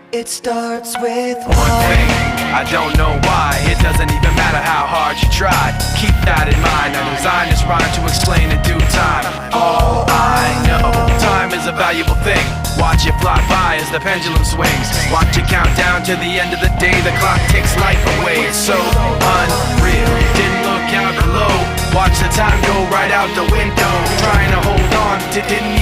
It starts with one thing, I don't know why. It doesn't even matter how hard you try. Keep that in mind. I designed this rhyme to explain in due time. All I know, time is a valuable thing. Watch it fly by as the pendulum swings. Watch it count down to the end of the day. The clock takes life away. It's so unreal. Didn't look out below. Watch the time go right out the window. Trying to hold on to didn't